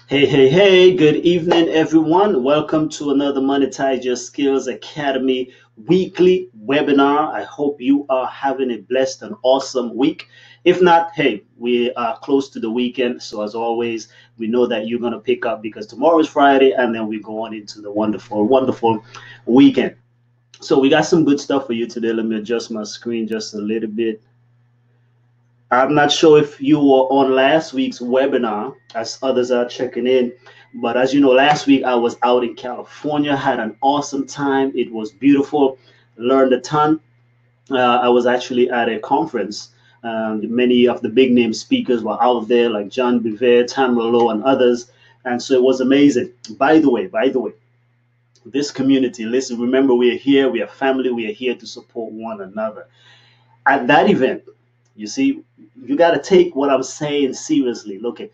Hey, hey, hey, good evening, everyone. Welcome to another Monetize Your Skills Academy weekly webinar. I hope you are having a blessed and awesome week. If not, hey, we are close to the weekend. So, as always, we know that you're going to pick up because tomorrow is Friday and then we go on into the wonderful, wonderful weekend. So, we got some good stuff for you today. Let me adjust my screen just a little bit. I'm not sure if you were on last week's webinar, as others are checking in, but as you know, last week I was out in California, had an awesome time. It was beautiful, learned a ton. I was actually at a conference. Many of the big name speakers were out there, like John Bevere, Tamara Lowe, and others, and so it was amazing. By the way, this community, listen, remember, we are here, we are family, we are here to support one another. At that event, you see, you got to take what I'm saying seriously. Look, at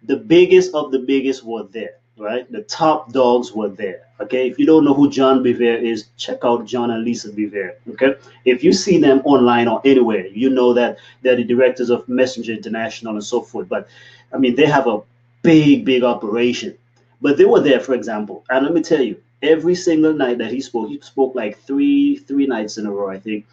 the biggest of the biggest were there, right? The top dogs were there. Okay, if you don't know who John Bevere is, check out John and Lisa Bevere. Okay, if you see them online or anywhere, you know that they're the directors of Messenger International and so forth. But I mean, they have a big operation. But they were there, for example, and let me tell you, every single night that he spoke like three nights in a row, I think,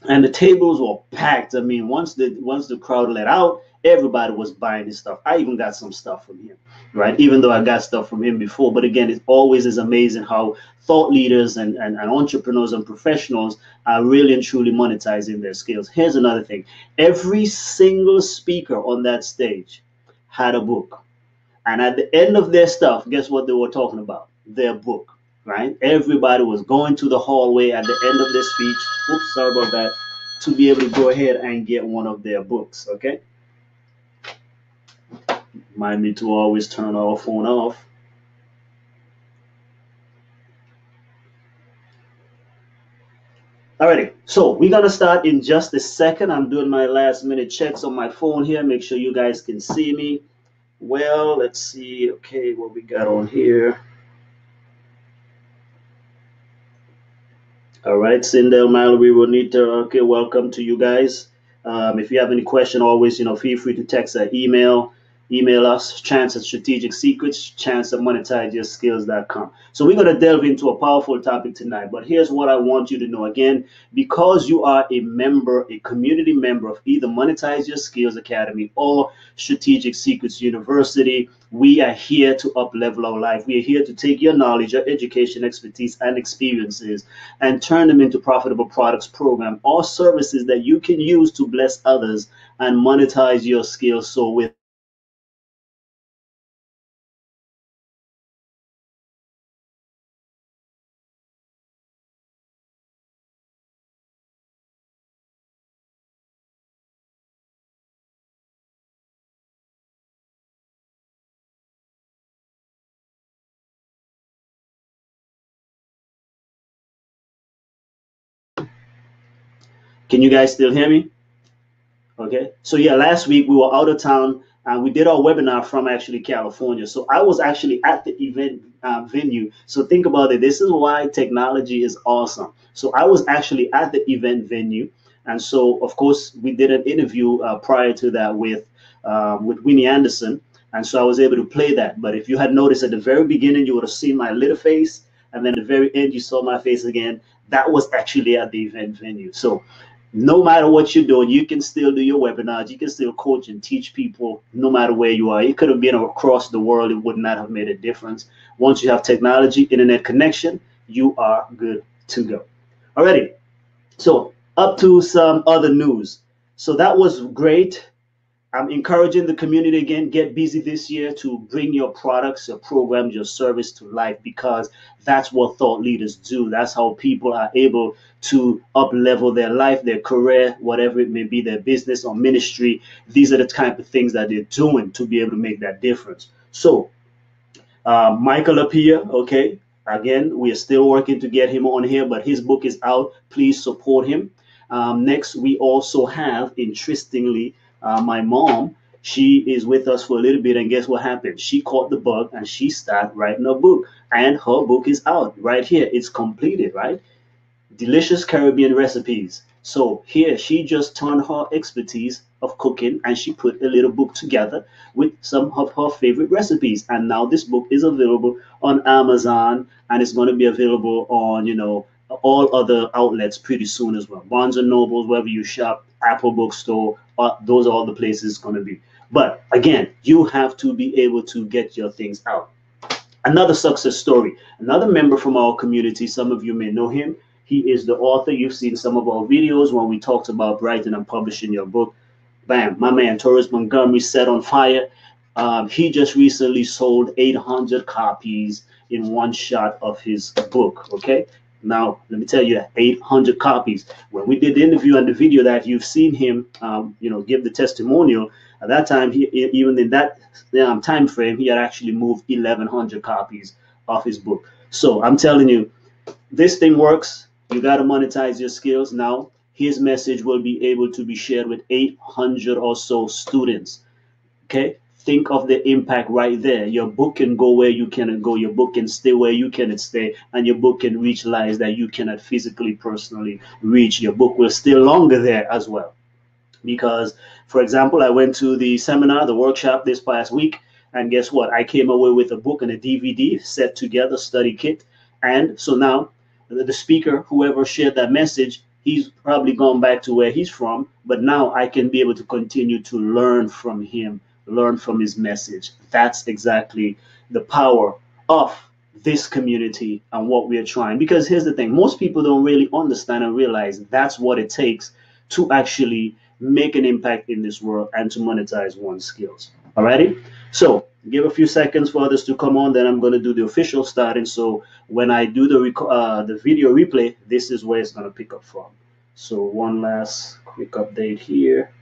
and the tables were packed. I mean, once the crowd let out, everybody was buying his stuff. I even got some stuff from him, right? Even though I got stuff from him before, but again, it always is amazing how thought leaders and entrepreneurs and professionals are really and truly monetizing their skills. Here's another thing: every single speaker on that stage had a book. And at the end of their stuff, guess what they were talking about? Their book, right? Everybody was going to the hallway at the end of their speech. Oops, sorry about that. To be able to go ahead and get one of their books, okay? Remind me to always turn our phone off. Alrighty, so we're gonna start in just a second. I'm doing my last minute checks on my phone here. Make sure you guys can see me. Well, let's see. Okay, what we got on here. All right, Sindel, Mallory, Ronita. Okay, welcome to you guys. If you have any question, always, feel free to text or email us, chance at strategic secrets, chance at monetizeyourskills.com. So we're going to delve into a powerful topic tonight, but here's what I want you to know. Again, because you are a member, a community member of either Monetize Your Skills Academy or Strategic Secrets University, we are here to up level our life. We are here to take your knowledge, your education, expertise, and experiences and turn them into profitable products, program, or services that you can use to bless others and monetize your skills. So with Can you guys still hear me? Okay. So yeah, last week we were out of town and we did our webinar from actually California. So I was actually at the event venue. So think about it. This is why technology is awesome. So I was actually at the event venue, and so of course we did an interview prior to that with Winnie Anderson, and so I was able to play that. But if you had noticed at the very beginning, you would have seen my little face, and then at the very end you saw my face again. That was actually at the event venue. So no matter what you're doing, you can still do your webinars. You can still coach and teach people no matter where you are. It could have been across the world. It would not have made a difference. Once you have technology, internet connection, you are good to go. Alrighty. So up to some other news. So that was great. I'm encouraging the community again, get busy this year to bring your products, your programs, your service to life because that's what thought leaders do. That's how people are able to up level their life, their career, whatever it may be, their business or ministry. These are the type of things that they're doing to be able to make that difference. So, Michael up here, okay. Again, we are still working to get him on here, but his book is out. Please support him. Next, we also have, interestingly, my mom. She is with us for a little bit, and guess what happened? She caught the bug and she started writing a book, and her book is out right here. It's completed, right? Delicious Caribbean recipes. So here she just turned her expertise of cooking and she put a little book together with some of her favorite recipes. And now this book is available on Amazon and it's going to be available on, all other outlets pretty soon as well. Barnes and Nobles, wherever you shop, Apple Bookstore, those are all the places it's going to be. But again, you have to be able to get your things out. Another success story, another member from our community, some of you may know him. He is the author. You've seen some of our videos when we talked about writing and publishing your book. Bam, my man, Taurus Montgomery, set on fire. He just recently sold 800 copies in one shot of his book. Okay. Now, let me tell you, 800 copies. When we did the interview and the video that you've seen him, give the testimonial, at that time, even in that time frame, he had actually moved 1,100 copies of his book. So I'm telling you, this thing works. You got to monetize your skills. Now, his message will be able to be shared with 800 or so students. Okay, think of the impact right there. Your book can go where you cannot go. Your book can stay where you cannot stay, and your book can reach lives that you cannot physically, personally reach. Your book will stay longer there as well. Because, for example, I went to the seminar, the workshop this past week, and guess what? I came away with a book and a DVD set together, study kit. And so now the speaker, whoever shared that message, he's probably gone back to where he's from, but now I can be able to continue to learn from him, learn from his message. That's exactly the power of this community and what we are trying. Because here's the thing, most people don't really understand and realize that's what it takes to actually make an impact in this world and to monetize one's skills. Alrighty? So give a few seconds for others to come on, then I'm going to do the official starting. So when I do the video replay, this is where it's going to pick up from. So one last quick update here.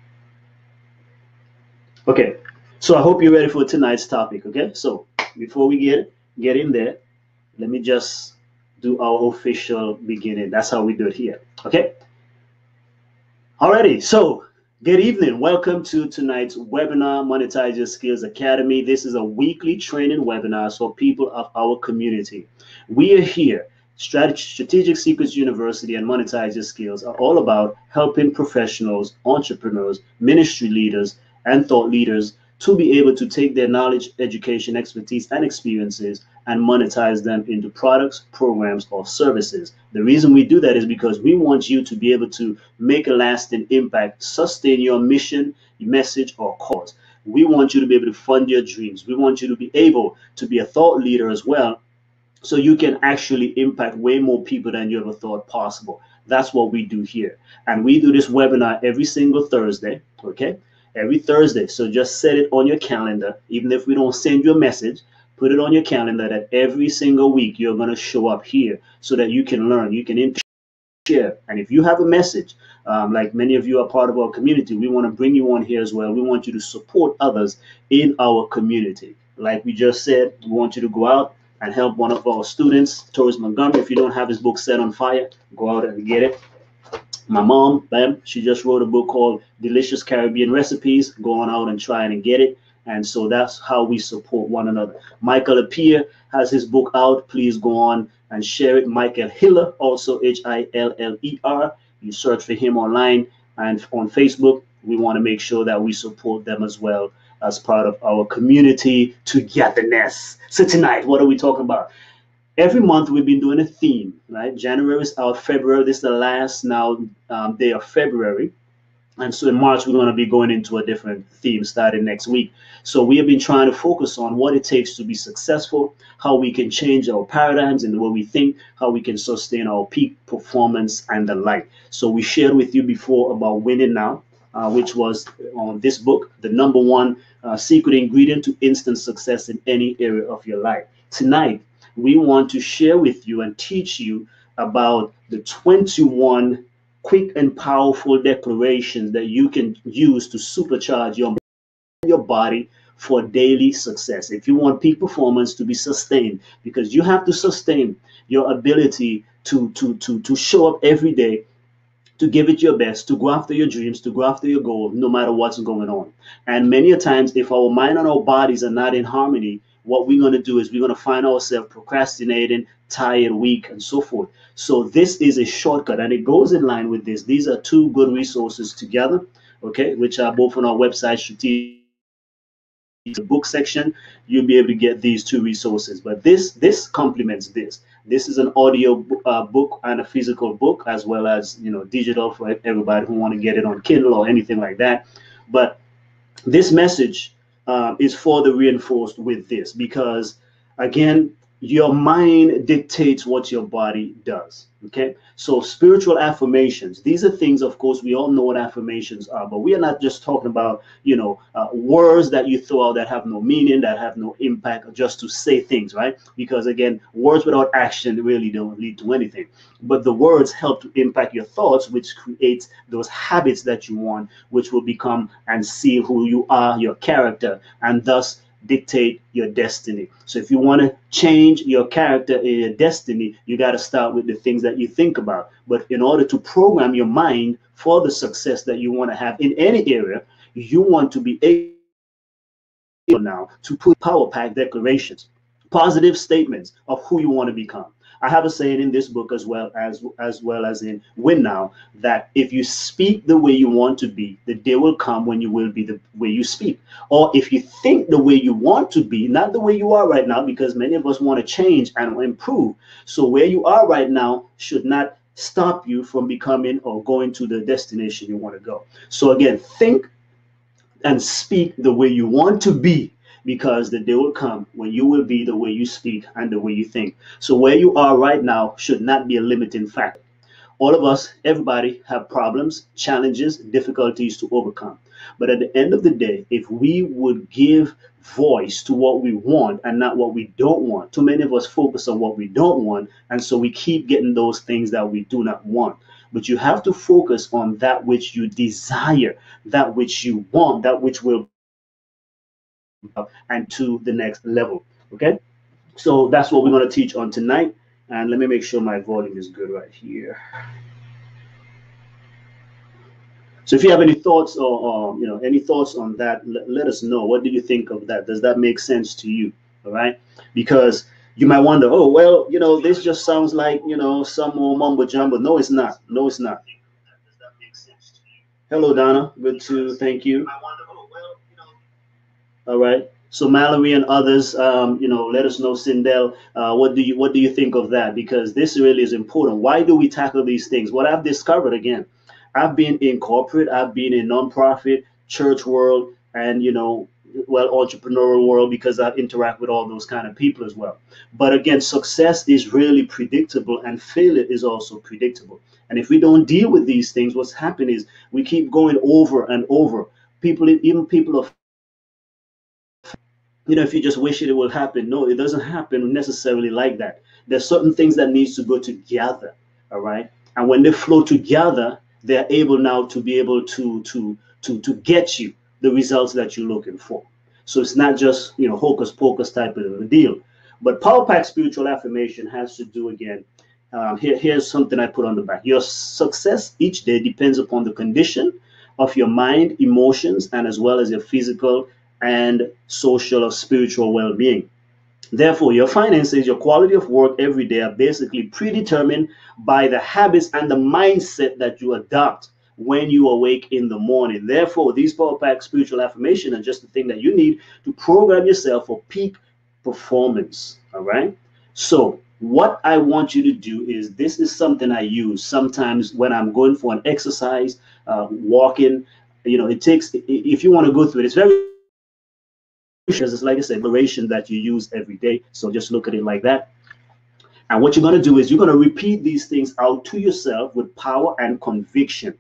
Okay, so I hope you're ready for tonight's topic. Okay, so before we get in there, let me just do our official beginning. That's how we do it here. Okay. Alrighty, so good evening. Welcome to tonight's webinar, Monetize Your Skills Academy. This is a weekly training webinar for people of our community. We are here. Strategic Secrets University and Monetize Your Skills are all about helping professionals, entrepreneurs, ministry leaders, and thought leaders to be able to take their knowledge, education, expertise, and experiences and monetize them into products, programs, or services. The reason we do that is because we want you to be able to make a lasting impact, sustain your mission, message, or cause. We want you to be able to fund your dreams. We want you to be able to be a thought leader as well, so you can actually impact way more people than you ever thought possible. That's what we do here. And we do this webinar every single Thursday, okay? Every Thursday. So just set it on your calendar. Even if we don't send you a message, put it on your calendar that every single week you're going to show up here so that you can learn, you can share. And if you have a message, like many of you are part of our community, we want to bring you on here as well. We want you to support others in our community. Like we just said, we want you to go out and help one of our students, Taurus Montgomery. If you don't have his book Set on Fire, go out and get it. My mom, bam, she just wrote a book called Delicious Caribbean Recipes. Go on out and try and get it. And so that's how we support one another. Michael Appiah has his book out. Please go on and share it. Michael Hiller, also Hiller. You search for him online and on Facebook. We want to make sure that we support them as well as part of our community togetherness. So tonight, what are we talking about? Every month we've been doing a theme, right? January is out, February, this is the last now day of February. And so in March, we're going to be going into a different theme starting next week. So we have been trying to focus on what it takes to be successful, how we can change our paradigms in the way we think, how we can sustain our peak performance and the like. So we shared with you before about Winning Now, which was on this book, the #1 secret ingredient to instant success in any area of your life. Tonight, we want to share with you and teach you about the 21 quick and powerful declarations that you can use to supercharge your body for daily success. If you want peak performance to be sustained, because you have to sustain your ability to show up every day, to give it your best, to go after your dreams, to go after your goal, no matter what's going on. And many a times, if our mind and our bodies are not in harmony, what we're going to do is we're going to find ourselves procrastinating, tired, weak, and so forth. So this is a shortcut, and it goes in line with this. These are two good resources together, okay, which are both on our website, strategic the book section. You'll be able to get these two resources. But this complements this. This is an audio book and a physical book, as well as digital for everybody who want to get it on Kindle or anything like that. But this message is further reinforced with this because, again, your mind dictates what your body does. Okay, so spiritual affirmations, these are things, of course, we all know what affirmations are, but we are not just talking about words that you throw out that have no meaning, that have no impact, just to say things, right? Because again, words without action really don't lead to anything. But the words help to impact your thoughts, which creates those habits that you want, which will become and see who you are, your character, and thus dictate your destiny. So if you want to change your character and your destiny, you got to start with the things that you think about. But in order to program your mind for the success that you want to have in any area, you want to be able now to put power pack declarations, positive statements of who you want to become. I have a saying in this book as well as in Win Now, that if you speak the way you want to be, the day will come when you will be the way you speak. Or if you think the way you want to be, not the way you are right now, because many of us want to change and improve. So where you are right now should not stop you from becoming or going to the destination you want to go. So again, think and speak the way you want to be, because the day will come when you will be the way you speak and the way you think. So where you are right now should not be a limiting factor. All of us, everybody, have problems, challenges, difficulties to overcome. But at the end of the day, if we would give voice to what we want and not what we don't want, too many of us focus on what we don't want, and so we keep getting those things that we do not want. But you have to focus on that which you desire, that which you want, that which will and to the next level. Okay, so that's what we're going to teach on tonight. And let me make sure my volume is good right here. So if you have any thoughts or any thoughts on that, let us know. What do you think of that? Does that make sense to you? All right, because you might wonder, oh well, this just sounds like some more mumbo jumbo. No, it's not. No, it's not. Hello, Donna. Good to thank you. All right. So Mallory and others, let us know, Sindel, what do you think of that? Because this really is important. Why do we tackle these things? What I've discovered, again, I've been in corporate, I've been in nonprofit, church world, and entrepreneurial world, because I interact with all those kind of people as well. But again, success is really predictable, and failure is also predictable. And if we don't deal with these things, what's happening is we keep going over and over. People, even people of if you just wish it will happen. No, it doesn't happen necessarily like that. There's certain things that needs to go together. All right. And when they flow together, they're able now to be able to get you the results that you're looking for. So it's not just hocus pocus type of a deal. But Power Pack Spiritual Affirmation has to do, again, here's something I put on the back. Your success each day depends upon the condition of your mind, emotions, and as well as your physical and social or spiritual well-being. Therefore, your finances, your quality of work every day are basically predetermined by the habits and the mindset that you adopt when you awake in the morning. Therefore, these Power Pack Spiritual Affirmation are just the thing that you need to program yourself for peak performance. All right. So what I want you to do is, this is something I use sometimes when I'm going for an exercise, walking. It takes, if you want to go through it, it's very, because it's, like I said, declaration that you use every day. So just look at it like that. And what you're going to do is you're going to repeat these things out to yourself with power and conviction.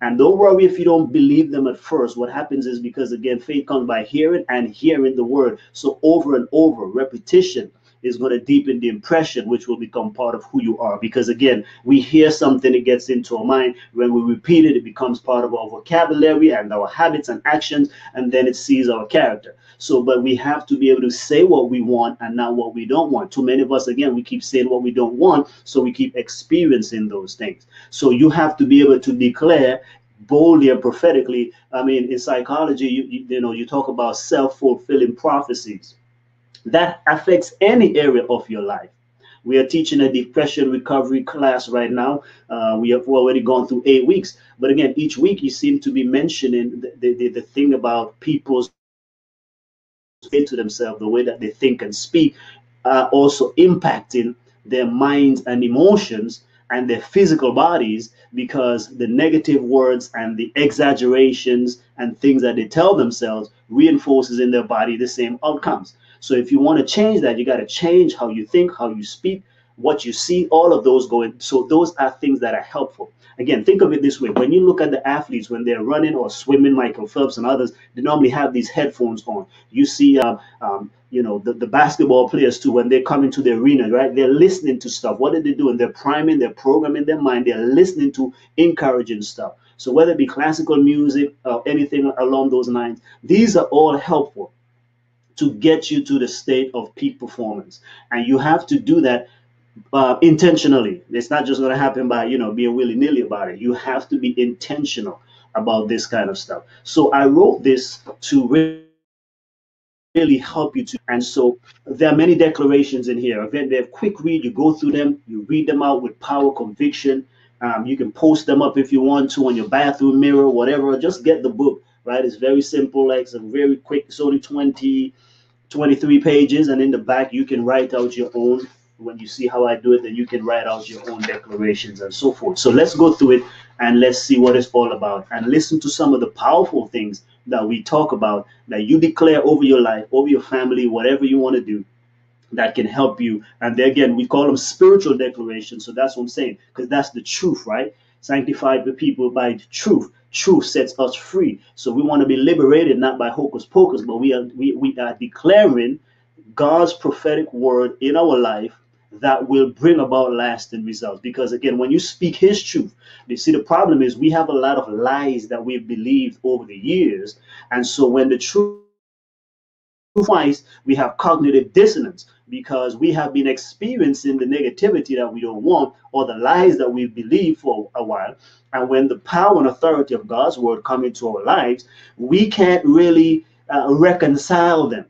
And don't worry if you don't believe them at first. What happens is, because again, faith comes by hearing and hearing the word. So over and over, repetition is going to deepen the impression, which will become part of who you are. Because again, we hear something, it gets into our mind. When we repeat it, it becomes part of our vocabulary and our habits and actions, and then it sees our character. So, but we have to be able to say what we want and not what we don't want. Too many of us, again, we keep saying what we don't want, so we keep experiencing those things. So you have to be able to declare boldly and prophetically. I mean, in psychology, you talk about self-fulfilling prophecies. That affects any area of your life. We are teaching a depression recovery class right now. We have already gone through 8 weeks. But again, each week you seem to be mentioning the thing about people's way to themselves, the way that they think and speak, also impacting their minds and emotions and their physical bodies, because the negative words and the exaggerations and things that they tell themselves reinforces in their body the same outcomes. So if you want to change that, you got to change how you think, how you speak, what you see, all of those going. So those are things that are helpful. Again, think of it this way. When you look at the athletes, when they're running or swimming, Michael Phelps and others, they normally have these headphones on. You see, the basketball players too, when they come into the arena, right? They're listening to stuff. What are they doing? They're priming, they're programming their mind. They're listening to encouraging stuff. So whether it be classical music or anything along those lines, these are all helpful to get you to the state of peak performance. And you have to do that intentionally. It's not just going to happen by being willy-nilly about it. You have to be intentional about this kind of stuff. So I wrote this to really help you to. And so there are many declarations in here. Again, they're quick read. You go through them, you read them out with power, conviction. You can post them up if you want to on your bathroom mirror, whatever. Just get the book, right? It's very simple. Like, it's a very quick. It's only 23 pages, and in the back you can write out your own. When you see how I do it, then you can write out your own declarations and so forth. So let's go through it and let's see what it's all about, and listen to some of the powerful things that we talk about, that you declare over your life, over your family, whatever you want to do, that can help you. And again, we call them spiritual declarations. So that's what I'm saying, because that's the truth, right? Sanctify the people by the truth. Truth sets us free. So we want to be liberated, not by hocus pocus, but we are declaring God's prophetic word in our life that will bring about lasting results. Because again, when you speak his truth, you see, the problem is we have a lot of lies that we've believed over the years. And so when the truth twice, we have cognitive dissonance, because we have been experiencing the negativity that we don't want, or the lies that we've believed for a while. And when the power and authority of God's word come into our lives, we can't really reconcile them.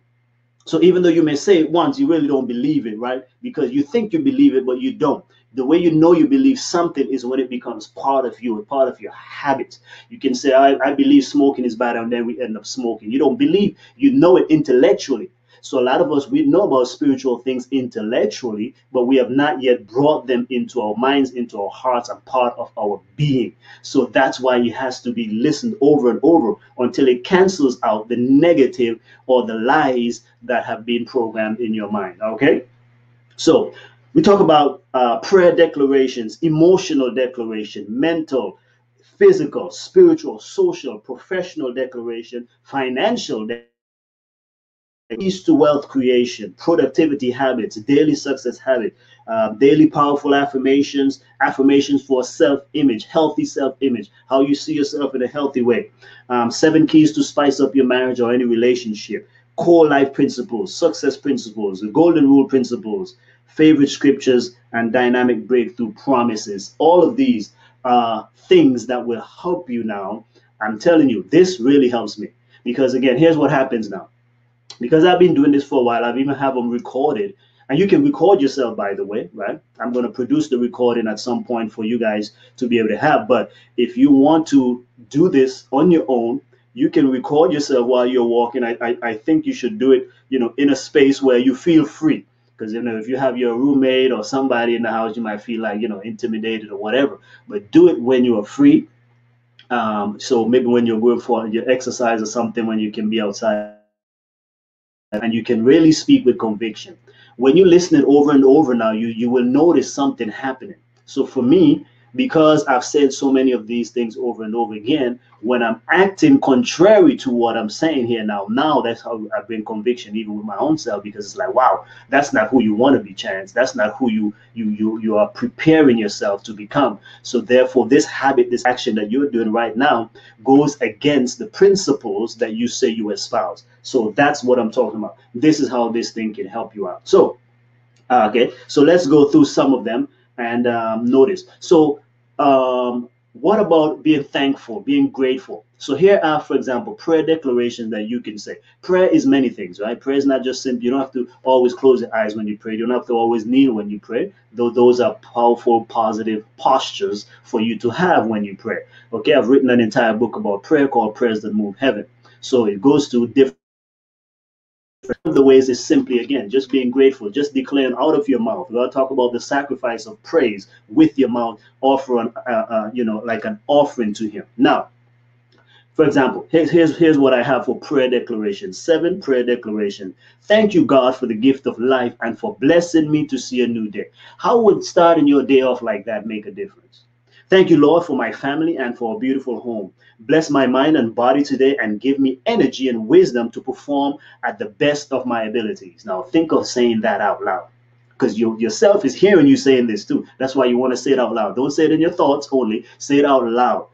So even though you may say it once, you really don't believe it, right? Because you think you believe it, but you don't. The way you know you believe something is when it becomes part of you, a part of your habits. You can say, I believe smoking is bad, and then we end up smoking. You don't believe, you know it intellectually. So a lot of us, we know about spiritual things intellectually, but we have not yet brought them into our minds, into our hearts, and part of our being. So that's why it has to be listened over and over until it cancels out the negative or the lies that have been programmed in your mind. Okay? So we talk about prayer declarations, emotional declaration, mental, physical, spiritual, social, professional declaration, financial declaration, keys to wealth creation, productivity habits, daily success habit, daily powerful affirmations, affirmations for self-image, healthy self-image, how you see yourself in a healthy way, 7 keys to spice up your marriage or any relationship, core life principles, success principles, the golden rule principles, favorite scriptures, and dynamic breakthrough promises. All of these are things that will help you now. I'm telling you, this really helps me, because again, here's what happens now. Because I've been doing this for a while, I've even have them recorded, and you can record yourself, by the way, right? I'm going to produce the recording at some point for you guys to be able to have. But if you want to do this on your own, you can record yourself while you're walking. I think you should do it, in a space where you feel free. Because if you have your roommate or somebody in the house, you might feel like intimidated or whatever. But do it when you are free. So maybe when you're going for your exercise or something, when you can be outside, and you can really speak with conviction. When you listen it over and over now, you will notice something happening. So for me, because I've said so many of these things over and over again, when I'm acting contrary to what I'm saying here now that's how I bring conviction even with my own self, because it's like, wow, that's not who you want to be, Chance. That's not who you are preparing yourself to become. So therefore, this habit, this action that you're doing right now goes against the principles that you say you espouse. So that's what I'm talking about. This is how this thing can help you out. So okay, so let's go through some of them and notice. So What about being thankful, being grateful? So here are, for example, prayer declarations that you can say. Prayer is many things, right? Prayer is not just simple. You don't have to always close your eyes when you pray. You don't have to always kneel when you pray. Though those are powerful, positive postures for you to have when you pray. Okay, I've written an entire book about prayer called Prayers That Move Heaven. So it goes to different. One of the ways is simply, again, just being grateful, just declaring out of your mouth. We're going to talk about the sacrifice of praise with your mouth, offer like an offering to Him. Now, for example, here's what I have for prayer declaration. 7 prayer declaration. Thank you, God, for the gift of life and for blessing me to see a new day. How would starting your day off like that make a difference? Thank you, Lord, for my family and for a beautiful home. Bless my mind and body today and give me energy and wisdom to perform at the best of my abilities. Now, think of saying that out loud because yourself is hearing you saying this too. That's why you want to say it out loud. Don't say it in your thoughts only, say it out loud.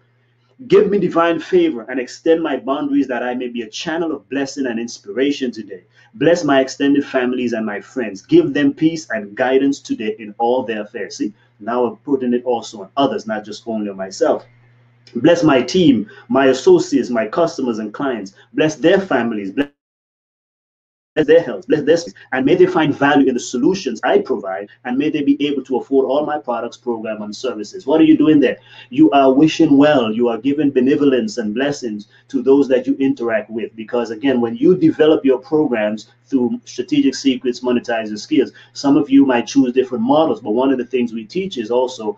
Give me divine favor and extend my boundaries that I may be a channel of blessing and inspiration today. Bless my extended families and my friends. Give them peace and guidance today in all their affairs. See, now I'm putting it also on others, not just only on myself. Bless my team, my associates, my customers and clients. Bless their families. Bless their health, bless their space, and may they find value in the solutions I provide, and may they be able to afford all my products, program, and services. What are you doing there? You are wishing well. You are giving benevolence and blessings to those that you interact with. Because again, when you develop your programs through Strategic Secrets, Monetize Your Skills, some of you might choose different models, but one of the things we teach is also,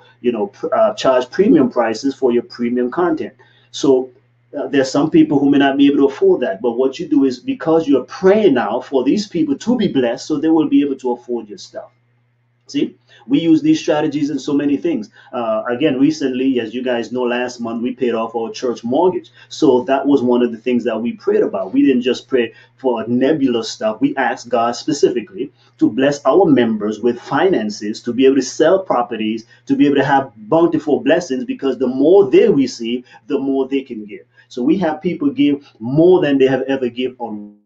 charge premium prices for your premium content. So there's some people who may not be able to afford that. But what you do is because you're praying now for these people to be blessed, so they will be able to afford your stuff. See, we use these strategies in so many things. Again, recently, as you guys know, last month we paid off our church mortgage. So that was one of the things that we prayed about. We didn't just pray for nebulous stuff. We asked God specifically to bless our members with finances, to be able to sell properties, to be able to have bountiful blessings, because the more they receive, the more they can give. So we have people give more than they have ever given on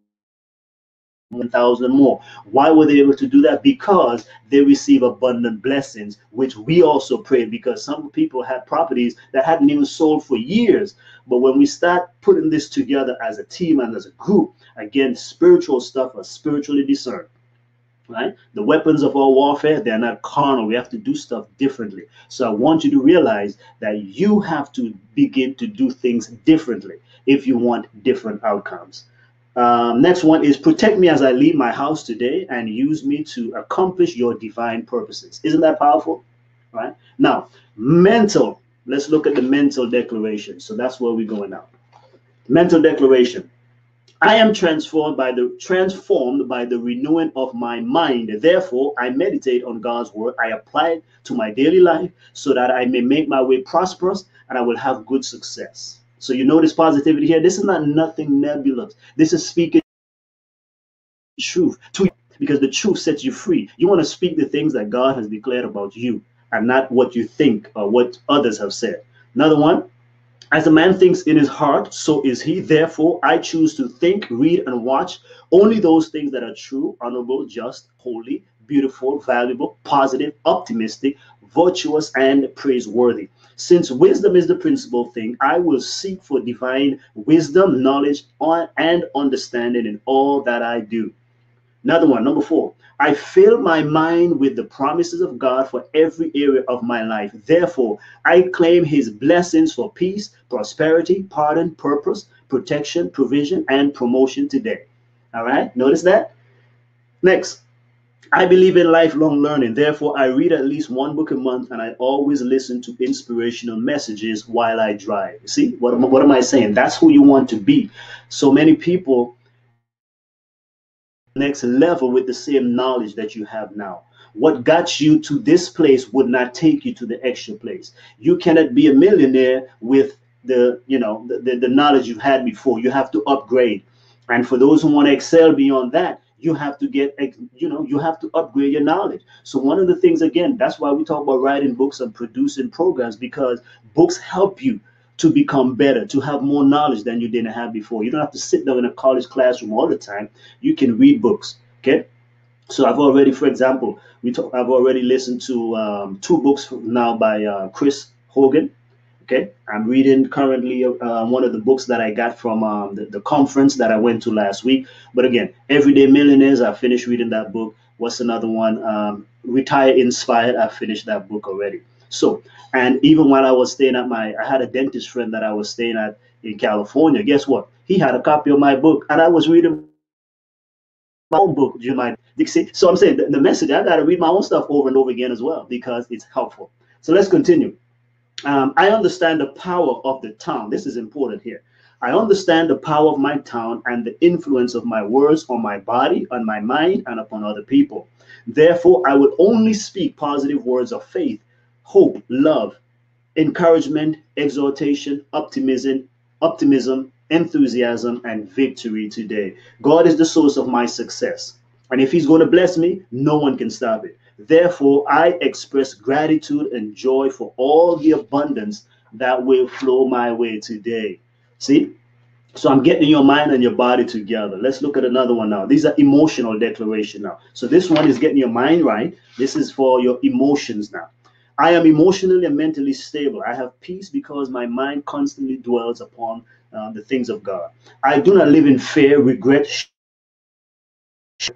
1,000 more. Why were they able to do that? Because they receive abundant blessings, which we also pray, because some people had properties that hadn't even sold for years. But when we start putting this together as a team and as a group, again, spiritual stuff are spiritually discerned. Right? The weapons of our warfare, they're not carnal. We have to do stuff differently. So I want you to realize that you have to begin to do things differently if you want different outcomes. Next one is protect me as I leave my house today and use me to accomplish your divine purposes. Isn't that powerful? Right? Now, mental. Let's look at the mental declaration. So that's where we're going now. Mental declaration. I am transformed by the renewing of my mind. Therefore, I meditate on God's word. I apply it to my daily life so that I may make my way prosperous and I will have good success. So you notice positivity here. This is not nothing nebulous. This is speaking truth to you, because the truth sets you free. You want to speak the things that God has declared about you and not what you think or what others have said. Another one. As a man thinks in his heart, so is he. Therefore, I choose to think, read, and watch only those things that are true, honorable, just, holy, beautiful, valuable, positive, optimistic, virtuous, and praiseworthy. Since wisdom is the principal thing, I will seek for divine wisdom, knowledge, and understanding in all that I do. Another one, number 4. I fill my mind with the promises of God for every area of my life. Therefore, I claim his blessings for peace, prosperity, pardon, purpose, protection, provision, and promotion today. All right, notice that? Next, I believe in lifelong learning. Therefore, I read at least one book a month and I always listen to inspirational messages while I drive. See, what am I saying? That's who you want to be. So many people next level with the same knowledge that you have now. What got you to this place would not take you to the extra place. You cannot be a millionaire with the knowledge you've had before. You have to upgrade. And for those who want to excel beyond that, you have to you have to upgrade your knowledge. So one of the things, again, that's why we talk about writing books and producing programs, because books help you to become better, to have more knowledge than you didn't have before. You don't have to sit down in a college classroom all the time. You can read books. Okay. So I've already, for example, I've already listened to 2 books now by Chris Hogan. Okay, I'm reading currently one of the books that I got from the conference that I went to last week. But again, Everyday Millionaires, I finished reading that book. What's another one? Retire Inspired. I finished that book already. So, and even while I was staying at I had a dentist friend that I was staying at in California. Guess what? He had a copy of my book, and I was reading my own book. Do you mind? Dixie? So I'm saying the message, I got to read my own stuff over and over again as well because it's helpful. So let's continue. I understand the power of the tongue. This is important here. I understand the power of my tongue and the influence of my words on my body, on my mind, and upon other people. Therefore, I will only speak positive words of faith, hope, love, encouragement, exhortation, optimism, enthusiasm, and victory today. God is the source of my success. And if He's going to bless me, no one can stop it. Therefore, I express gratitude and joy for all the abundance that will flow my way today. See? So I'm getting your mind and your body together. Let's look at another one now. These are emotional declaration now. So this one is getting your mind right. This is for your emotions now. I am emotionally and mentally stable. I have peace because my mind constantly dwells upon the things of God. I do not live in fear, regret.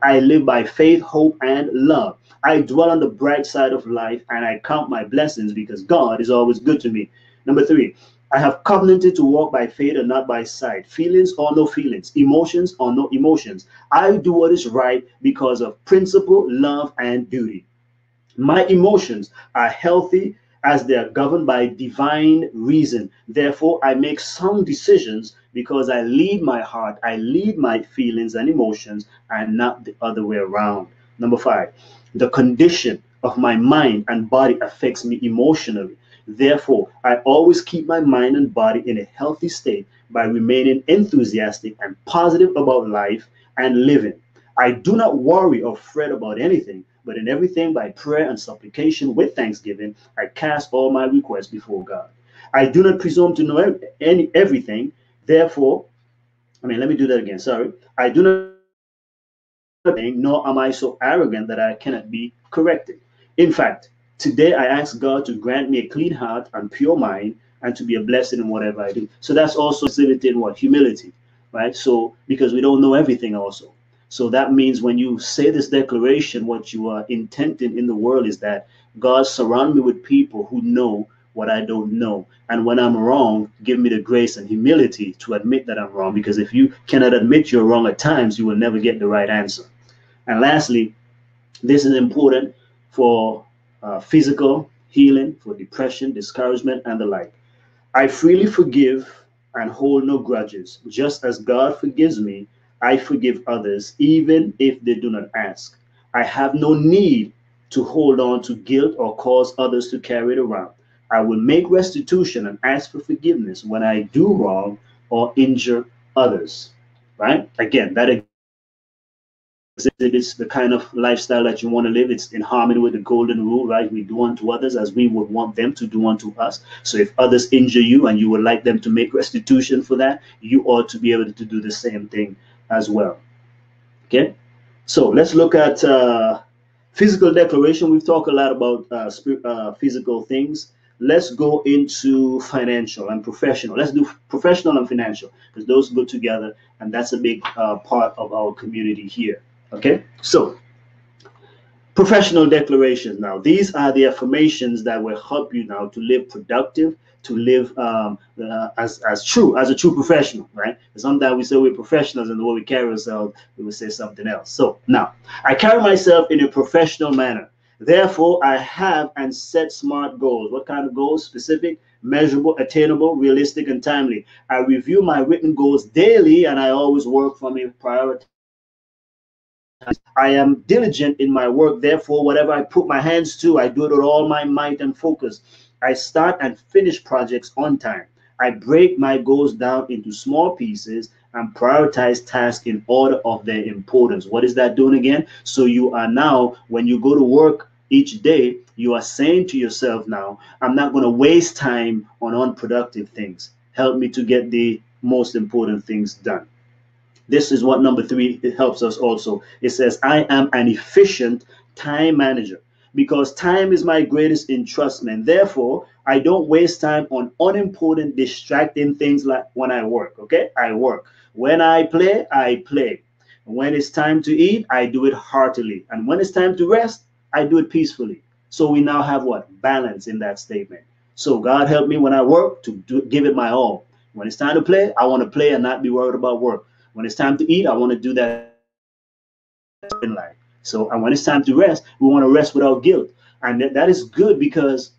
I live by faith, hope, and love. I dwell on the bright side of life and I count my blessings because God is always good to me. Number three, I have covenanted to walk by faith and not by sight. Feelings or no feelings, emotions or no emotions. I do what is right because of principle, love, and duty. My emotions are healthy as they are governed by divine reason. Therefore, I make sound decisions because I lead my heart, I lead my feelings and emotions, and not the other way around. Number five, the condition of my mind and body affects me emotionally. Therefore, I always keep my mind and body in a healthy state by remaining enthusiastic and positive about life and living. I do not worry or fret about anything, but in everything by prayer and supplication with thanksgiving, I cast all my requests before God. I do not presume to know everything. Therefore, let me do that again. Sorry. I do not nor am I so arrogant that I cannot be corrected. In fact, today I ask God to grant me a clean heart and pure mind and to be a blessing in whatever I do. So that's also exhibiting what? Humility, right? So, because we don't know everything also. So that means when you say this declaration, what you are intending in the world is that God surround me with people who know what I don't know. And when I'm wrong, give me the grace and humility to admit that I'm wrong. Because if you cannot admit you're wrong at times, you will never get the right answer. And lastly, this is important for physical healing, for depression, discouragement, and the like. I freely forgive and hold no grudges. Just as God forgives me, I forgive others, even if they do not ask. I have no need to hold on to guilt or cause others to carry it around. I will make restitution and ask for forgiveness when I do wrong or injure others. Right? Again, that exhibits the kind of lifestyle that you want to live. It's in harmony with the golden rule, right? We do unto others as we would want them to do unto us. So if others injure you and you would like them to make restitution for that, you ought to be able to do the same thing as well. Okay, so let's look at physical declaration. We've talked a lot about physical things. Let's go into financial and professional. Let's do professional and financial because those go together, and that's a big part of our community here. Okay, so professional declarations. Now, these are the affirmations that will help you now to live productive, to live as a true professional, right? Sometimes we say we're professionals, and the way we carry ourselves, we will say something else. So now, I carry myself in a professional manner. Therefore, I have and set smart goals. What kind of goals? Specific, measurable, attainable, realistic, and timely. I review my written goals daily, and I always work from a priority. I am diligent in my work, therefore, whatever I put my hands to, I do it with all my might and focus. I start and finish projects on time. I break my goals down into small pieces and prioritize tasks in order of their importance. What is that doing again? So you are now, when you go to work each day, you are saying to yourself now, I'm not going to waste time on unproductive things. Help me to get the most important things done. This is what number three, it helps us also. It says, I am an efficient time manager. because time is my greatest entrustment. Therefore, I don't waste time on unimportant, distracting things like when I work. Okay, I work. When I play, I play. When it's time to eat, I do it heartily. And when it's time to rest, I do it peacefully. So we now have what? Balance in that statement. So God help me when I work to give it my all. When it's time to play, I want to play and not be worried about work. When it's time to eat, I want to do that in life. So, and when it's time to rest, we want to rest without guilt. And that is good because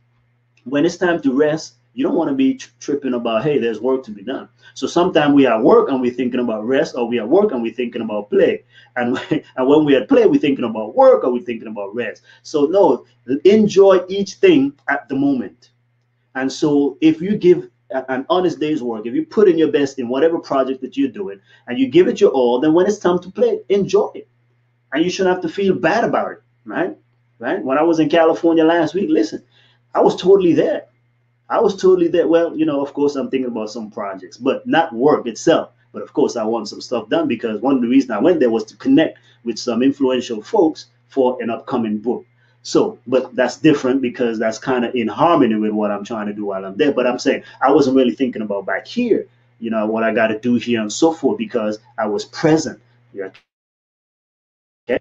when it's time to rest, you don't want to be tripping about, hey, there's work to be done. So sometimes we are at work and we're thinking about rest, or we are at work and we're thinking about play. And, and when we're at play, we're thinking about work or we're thinking about rest. So no, enjoy each thing at the moment. And so if you give an honest day's work, if you put in your best in whatever project that you're doing and you give it your all, then when it's time to play, enjoy it. And you shouldn't have to feel bad about it, right? Right? When I was in California last week, listen, I was totally there. I was totally there. Well, of course, I'm thinking about some projects, but not work itself. But of course, I want some stuff done because one of the reasons I went there was to connect with some influential folks for an upcoming book. So, but that's different because that's kind of in harmony with what I'm trying to do while I'm there. But I'm saying I wasn't really thinking about back here, what I got to do here and so forth because I was present. Yeah. Okay.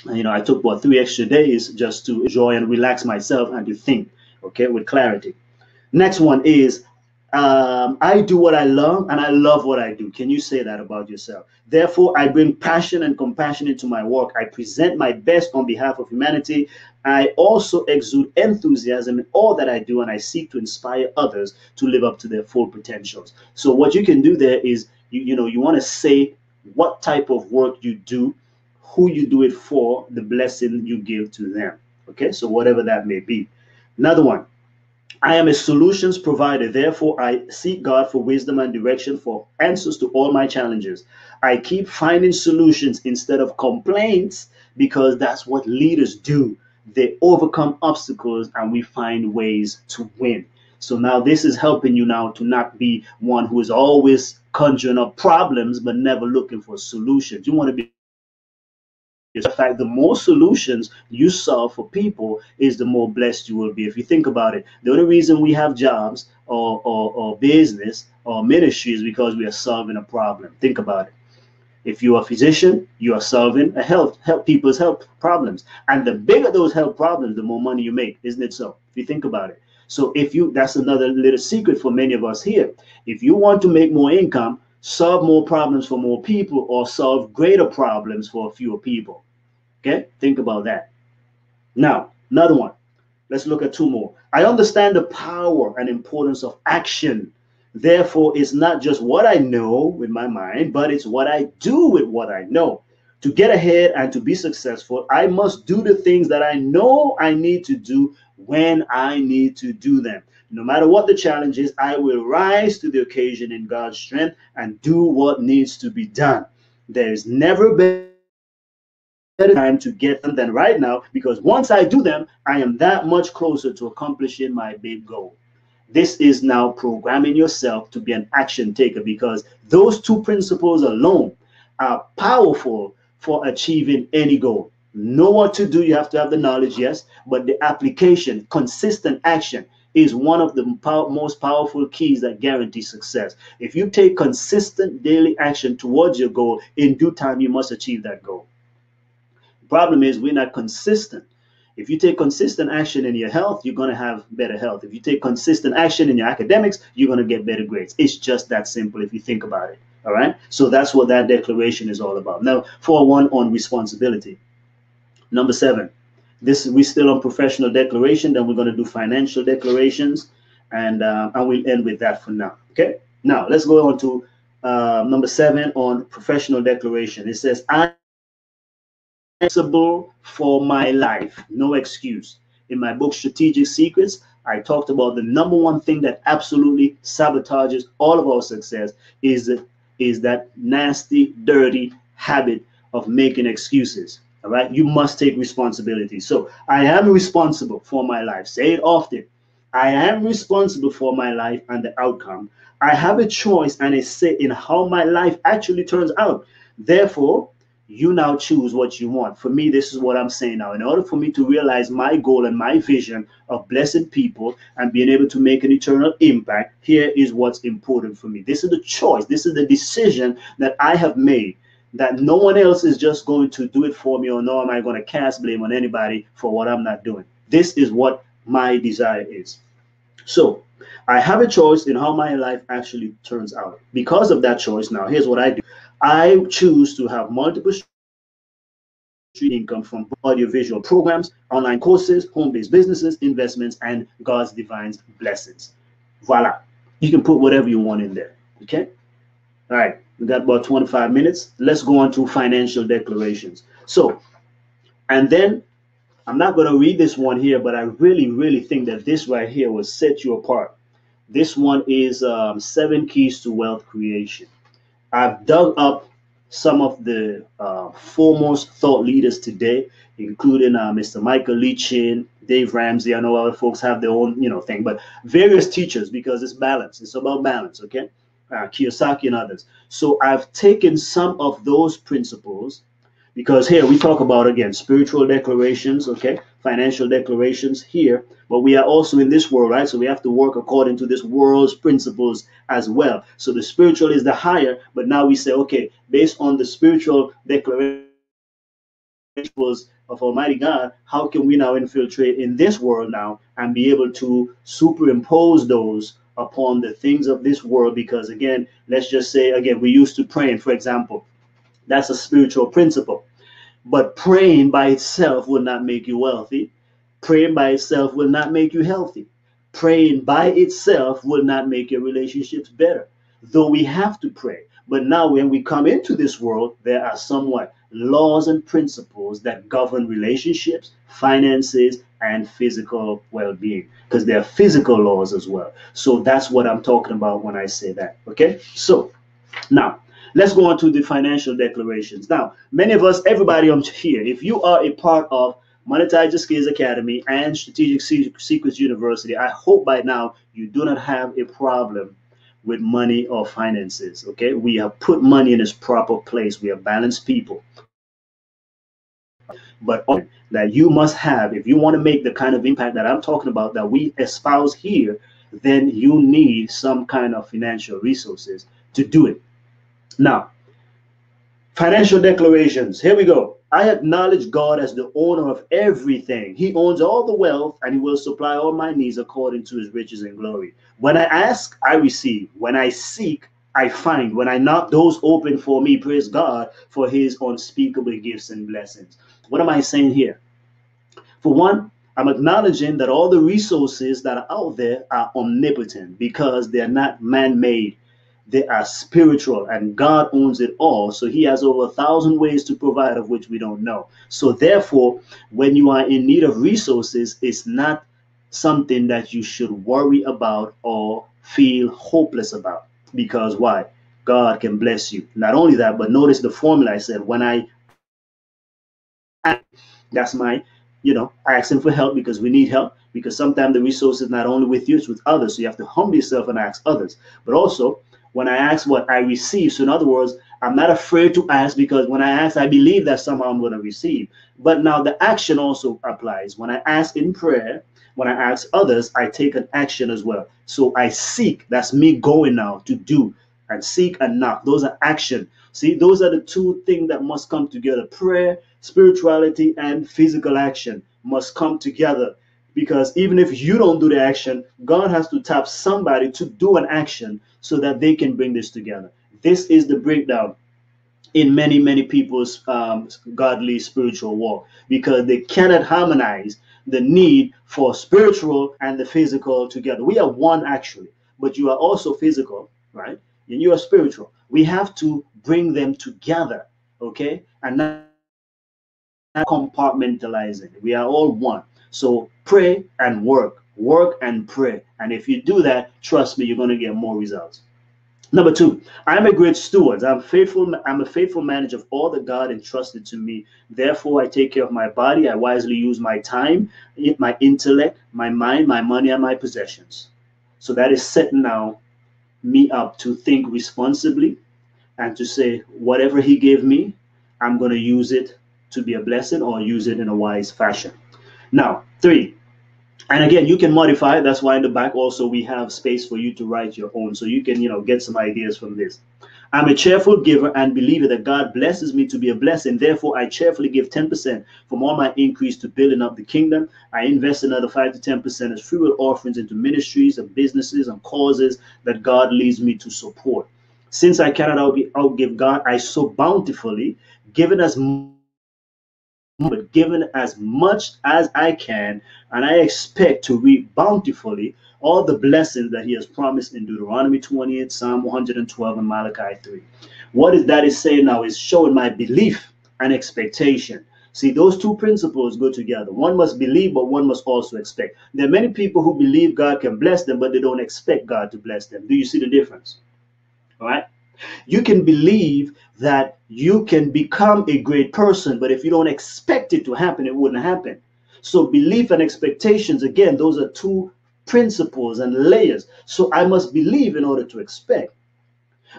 And, I took what 3 extra days just to enjoy and relax myself and to think, okay, with clarity. Next one is I do what I love and I love what I do. Can you say that about yourself? Therefore, I bring passion and compassion into my work. I present my best on behalf of humanity. I also exude enthusiasm in all that I do, and I seek to inspire others to live up to their full potentials. So, what you can do there is, you want to say what type of work you do, who you do it for, the blessing you give to them. Okay, so whatever that may be. Another one. I am a solutions provider. Therefore, I seek God for wisdom and direction for answers to all my challenges. I keep finding solutions instead of complaints because that's what leaders do. They overcome obstacles and we find ways to win. So now this is helping you now to not be one who is always conjuring up problems but never looking for solutions. You want to be in fact, the more solutions you solve for people is the more blessed you will be. If you think about it, the only reason we have jobs or business or ministry is because we are solving a problem. Think about it. If you're a physician, you are solving a help people's health problems. And the bigger those health problems, the more money you make, isn't it so? If you think about it. So that's another little secret for many of us here. If you want to make more income, solve more problems for more people or solve greater problems for fewer people. Okay, think about that. Now, another one. Let's look at two more. I understand the power and importance of action. Therefore, it's not just what I know with my mind, but it's what I do with what I know. To get ahead and to be successful, I must do the things that I know I need to do when I need to do them. No matter what the challenge is, I will rise to the occasion in God's strength and do what needs to be done. There is never been time to get them than right now because once I do them, I am that much closer to accomplishing my big goal. This is now programming yourself to be an action taker because those two principles alone are powerful for achieving any goal. Know what to do, you have to have the knowledge, yes, but the application, consistent action is one of the most powerful keys that guarantee success. If you take consistent daily action towards your goal, in due time you must achieve that goal. Problem is we're not consistent. If you take consistent action in your health, you're going to have better health. If you take consistent action in your academics, you're going to get better grades. It's just that simple if you think about it. All right. So that's what that declaration is all about. Now, for one on responsibility. Number 7. We're still on professional declaration. Then we're going to do financial declarations, and we'll end with that for now. Okay. Now let's go on to number 7 on professional declaration. It says, I responsible for my life. No excuse. In my book, Strategic Secrets, I talked about the number one thing that absolutely sabotages all of our success is that nasty, dirty habit of making excuses. All right. You must take responsibility. So I am responsible for my life. Say it often. I am responsible for my life and the outcome. I have a choice and a say in how my life actually turns out. Therefore, You now choose what you want. For me, this is what I'm saying now. In order for me to realize my goal and my vision of blessing people and being able to make an eternal impact, here is what's important for me. This is the choice. This is the decision that I have made, that no one else is just going to do it for me, or nor am I going to cast blame on anybody for what I'm not doing. This is what my desire is. So I have a choice in how my life actually turns out. Because of that choice, now here's what I do. I choose to have multiple income from audiovisual programs, online courses, home-based businesses, investments, and God's divine blessings. Voila. You can put whatever you want in there. Okay. All right. We got about 25 minutes. Let's go on to financial declarations. So, and then I'm not going to read this one here, but I really, really think that this right here will set you apart. This one is 7 Keys to Wealth Creation. I've dug up some of the foremost thought leaders today, including Mr. Michael Leachin, Dave Ramsey. I know other folks have their own, thing, but various teachers, because it's balance. It's about balance, okay? Kiyosaki and others. So I've taken some of those principles, because here we talk about, again, spiritual declarations, okay, financial declarations here, but we are also in this world, right? So we have to work according to this world's principles as well. So the spiritual is the higher, but now we say, okay, based on the spiritual declaration of Almighty God, how can we now infiltrate in this world now and be able to superimpose those upon the things of this world? Because again, let's just say, again, we used to praying, for example. That's a spiritual principle. But praying by itself will not make you wealthy. Praying by itself will not make you healthy. Praying by itself will not make your relationships better. Though we have to pray. But now when we come into this world, there are somewhat laws and principles that govern relationships, finances, and physical well-being. Because there are physical laws as well. So that's what I'm talking about when I say that. Okay? So now, let's go on to the financial declarations. Now, many of us, everybody on here, if you are a part of Monetize Your Skills Academy and Strategic Secrets University, I hope by now you do not have a problem with money or finances. Okay, we have put money in its proper place. We are balanced people. But that you must have, if you want to make the kind of impact that I'm talking about, that we espouse here, then you need some kind of financial resources to do it. Now, financial declarations. Here we go. I acknowledge God as the owner of everything. He owns all the wealth, and he will supply all my needs according to his riches and glory. When I ask, I receive. When I seek, I find. When I knock, doors open for me. Praise God for his unspeakable gifts and blessings. What am I saying here? For one, I'm acknowledging that all the resources that are out there are omnipotent because they're not man-made. They are spiritual, and God owns it all. So he has over 1,000 ways to provide, of which we don't know. So therefore, when you are in need of resources, it's not something that you should worry about or feel hopeless about. Because why? God can bless you. Not only that, but notice the formula I said. When I that's my, asking for help, because we need help, because sometimes the resource is not only with you, it's with others. So you have to humble yourself and ask others. But also, when I ask, what I receive. So in other words, I'm not afraid to ask, because when I ask, I believe that somehow I'm going to receive. But now the action also applies. When I ask in prayer, when I ask others, I take an action as well. So I seek, that's me going now to do, and seek and knock. Those are action. See, those are the two things that must come together. Prayer, spirituality, and physical action must come together. Because even if you don't do the action, God has to tap somebody to do an action so that they can bring this together. This is the breakdown in many, many people's godly spiritual walk, because they cannot harmonize the need for spiritual and the physical together. We are one actually, but you are also physical, right? And you are spiritual. We have to bring them together, okay? And not compartmentalizing. We are all one. So pray and work and pray. And if you do that, trust me, you're going to get more results. Number two, I'm a great steward. I'm faithful. I'm a faithful manager of all that God entrusted to me. Therefore, I take care of my body. I wisely use my time, my intellect, my mind, my money, and my possessions. So that is setting now me up to think responsibly and to say, whatever he gave me, I'm going to use it to be a blessing or use it in a wise fashion. Now, three, and again, you can modify it. That's why in the back also we have space for you to write your own, so you can, get some ideas from this. I'm a cheerful giver and believer that God blesses me to be a blessing. Therefore, I cheerfully give 10% from all my increase to building up the kingdom. I invest another 5 to 10% as free will offerings into ministries and businesses and causes that God leads me to support. Since I cannot outgive God, I sow bountifully, giving as but given as much as I can, and I expect to reap bountifully all the blessings that he has promised in Deuteronomy 28, Psalm 112, and Malachi 3. What is that is saying now is showing my belief and expectation. See, those two principles go together. One must believe, but one must also expect. There are many people who believe God can bless them, but they don't expect God to bless them. Do you see the difference? All right. You can believe that you can become a great person, but if you don't expect it to happen, it wouldn't happen. So belief and expectations, again, those are two principles and layers. So I must believe in order to expect,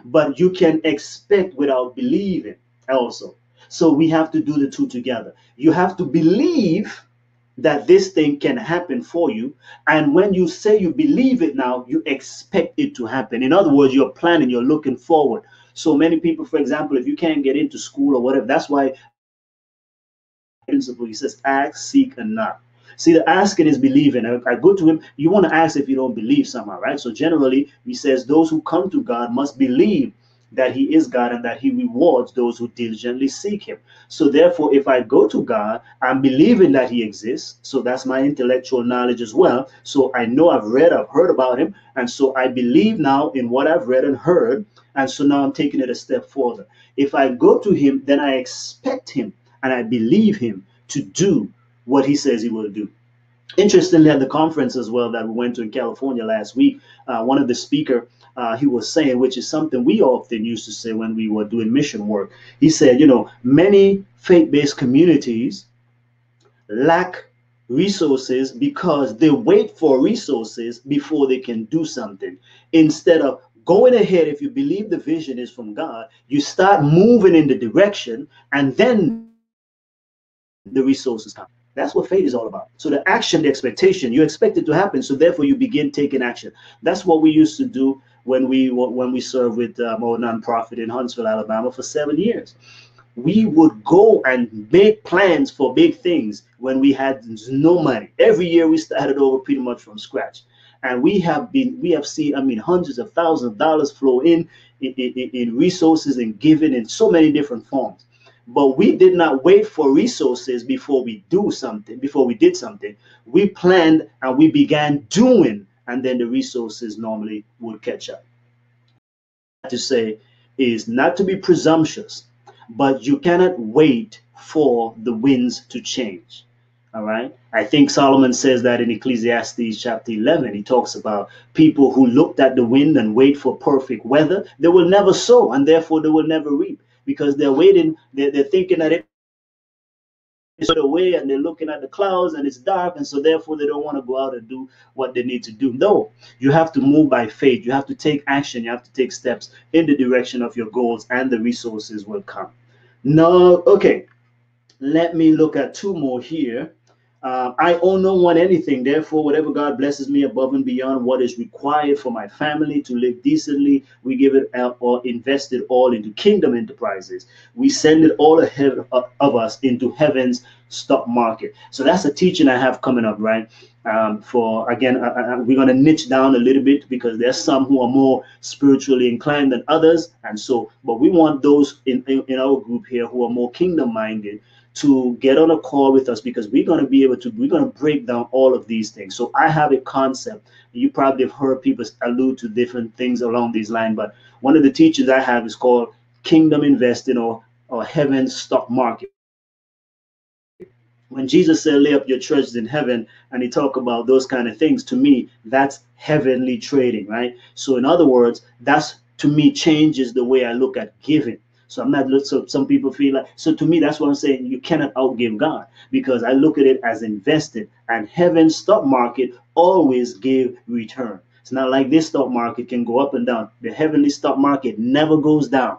but you can expect without believing also. So we have to do the two together. You have to believe that this thing can happen for you. And when you say you believe it now, you expect it to happen. In other words, you're planning, you're looking forward. So many people, for example, if you can't get into school or whatever, that's why principle he says, ask, seek, and knock. See, the asking is believing. I go to him, you want to ask if you don't believe somehow, right? So generally, he says those who come to God must believe that he is God and that he rewards those who diligently seek him. So therefore, if I go to God, I'm believing that he exists. So that's my intellectual knowledge as well. So I know I've read, I've heard about him. And so I believe now in what I've read and heard. And so now I'm taking it a step further. If I go to him, then I expect him and I believe him to do what he says he will do. Interestingly, at the conference as well that we went to in California last week, one of the speaker, he was saying, which is something we often used to say when we were doing mission work. He said, many faith-based communities lack resources because they wait for resources before they can do something. Instead of going ahead, if you believe the vision is from God, you start moving in the direction, and then the resources come. That's what faith is all about. So the action, the expectation, you expect it to happen, so therefore you begin taking action. That's what we used to do when we served with our nonprofit in Huntsville, Alabama, for 7 years. We would go and make plans for big things when we had no money. Every year we started over pretty much from scratch. And we have seen, hundreds of thousands of dollars flow in resources and giving in so many different forms. But we did not wait for resources before we did something. We planned and we began doing, and then the resources normally would catch up. To say is not to be presumptuous, but you cannot wait for the winds to change. All right. I think Solomon says that in Ecclesiastes chapter 11. He talks about people who looked at the wind and wait for perfect weather. They will never sow, and therefore they will never reap, because they're waiting. They're thinking that it away, and they're looking at the clouds and it's dark, and so therefore they don't want to go out and do what they need to do. No, you have to move by faith. You have to take action. You have to take steps in the direction of your goals, and the resources will come. No, okay, let me look at two more here. I owe no one anything. Therefore, whatever God blesses me above and beyond what is required for my family to live decently, we give it out or invest it all into kingdom enterprises. We send it all ahead of us into heaven's stock market. So that's a teaching I have coming up, right? For again, we're going to niche down a little bit, because there's some who are more spiritually inclined than others, and so, but we want those in our group here who are more kingdom minded to get on a call with us, because we're going to break down all of these things. So I have a concept. You probably have heard people allude to different things along these lines, but one of the teachings I have is called kingdom investing, or heaven's stock market. When Jesus said, lay up your treasures in heaven, and he talked about those kind of things, to me, that's heavenly trading, right? So in other words, that's, to me, changes the way I look at giving. So I'm not, so some people feel like, so to me, that's what I'm saying. You cannot outgive God, because I look at it as invested, and heaven's stock market always give return. It's not like this stock market can go up and down. The heavenly stock market never goes down.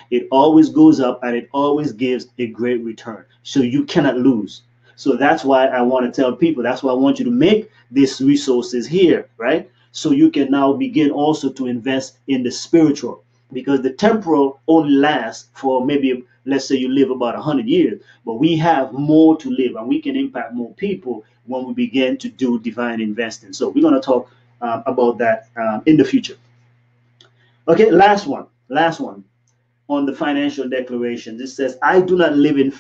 It always goes up and it always gives a great return. So you cannot lose. So that's why I want to tell people, that's why I want you to make these resources here, right? So you can now begin also to invest in the spiritual, because the temporal only lasts for maybe, let's say you live about 100 years, but we have more to live and we can impact more people when we begin to do divine investing. So we're going to talk about that in the future. Okay, last one on the financial declaration. This says, I do not live in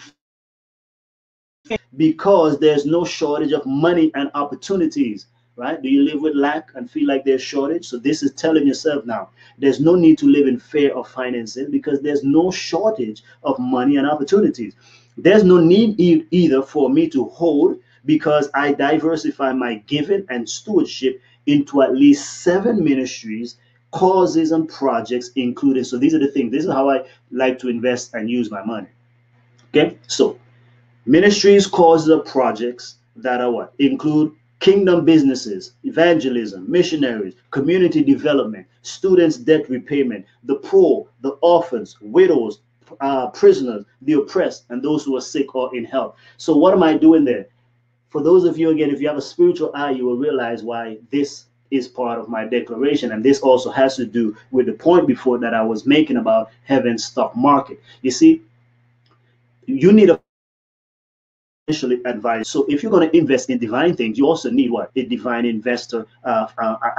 because there's no shortage of money and opportunities, right? Do you live with lack and feel like there's shortage? So this is telling yourself now, there's no need to live in fear of finances because there's no shortage of money and opportunities. There's no need either for me to hold because I diversify my giving and stewardship into at least 7 ministries, causes, and projects included. So these are the things. This is how I like to invest and use my money. Okay, so ministries, causes, or projects that are what? Include kingdom businesses, evangelism, missionaries, community development, students' debt repayment, the poor, the orphans, widows, prisoners, the oppressed, and those who are sick or in health. So, what am I doing there? For those of you, again, if you have a spiritual eye, you will realize why this is part of my declaration. And this also has to do with the point before that I was making about heaven's stock market. You see, you need a financially advised. So if you're going to invest in divine things, you also need what? A divine investor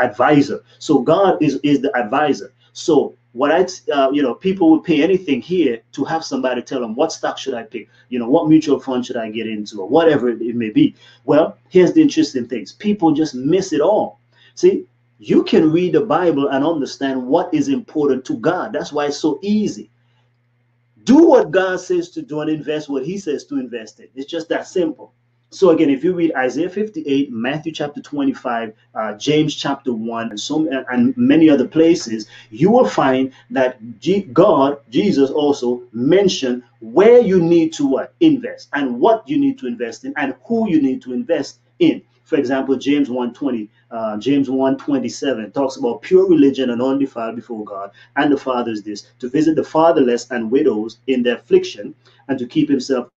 advisor. So God is the advisor. So what people would pay anything here to have somebody tell them what stock should I pick, what mutual fund should I get into, or whatever it may be. Well, here's the interesting things. People just miss it all. See, you can read the Bible and understand what is important to God. That's why it's so easy. Do what God says to do and invest what he says to invest in. It's just that simple. So again, if you read Isaiah 58, Matthew chapter 25, James chapter 1, and many other places, you will find that Jesus also mentioned where you need to invest and what you need to invest in and who you need to invest in. For example, James 1:20, James 1:27 talks about pure religion and undefiled before God and the Father is this, to visit the fatherless and widows in their affliction and to keep himself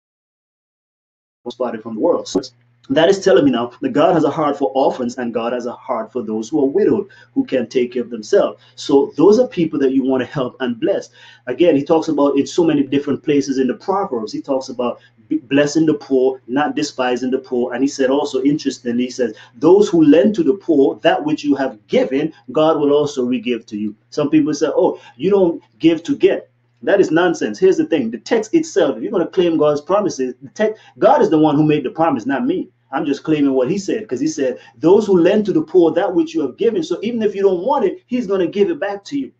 spotted from the world. So that is telling me now that God has a heart for orphans and God has a heart for those who are widowed, who can take care of themselves. So those are people that you want to help and bless. Again, he talks about in so many different places in the Proverbs. He talks about blessing the poor, not despising the poor. And he said also, interestingly, he says, those who lend to the poor, that which you have given, God will also re-give to you. Some people say, oh, you don't give to get. That is nonsense. Here's the thing. The text itself, if you're going to claim God's promises, God is the one who made the promise, not me. I'm just claiming what he said, because he said, those who lend to the poor that which you have given. So even if you don't want it, he's going to give it back to you.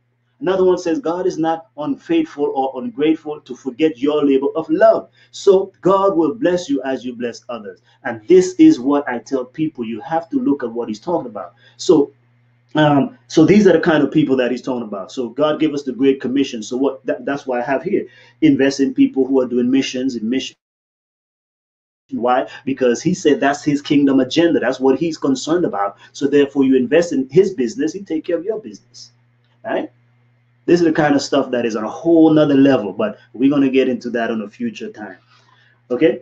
Another one says, God is not unfaithful or ungrateful to forget your labor of love. So God will bless you as you bless others. And this is what I tell people. You have to look at what he's talking about. So these are the kind of people that he's talking about. So God gave us the Great Commission. So that's why I have here, invest in people who are doing missions and mission. Why? Because he said that's his kingdom agenda. That's what he's concerned about. So therefore, you invest in his business, he take care of your business. Right? This is the kind of stuff that is on a whole nother level, but we're going to get into that on a future time. Okay?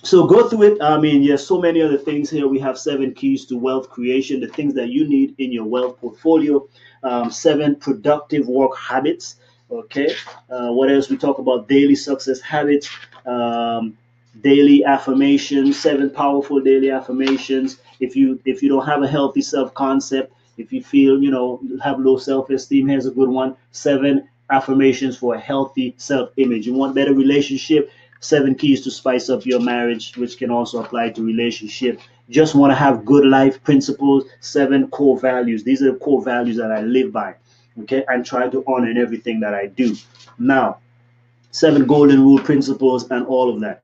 So go through it. I mean, there's so many other things here. We have 7 keys to wealth creation, the things that you need in your wealth portfolio, 7 productive work habits. Okay. What else? We talk about daily success habits, daily affirmations, 7 powerful daily affirmations. If you don't have a healthy self-concept, if you feel, you have low self-esteem, here's a good one. 7 affirmations for a healthy self-image. You want better relationship? 7 keys to spice up your marriage, which can also apply to relationship. Just want to have good life principles, 7 core values. These are the core values that I live by, okay, and try to honor in everything that I do. Now, 7 golden rule principles and all of that.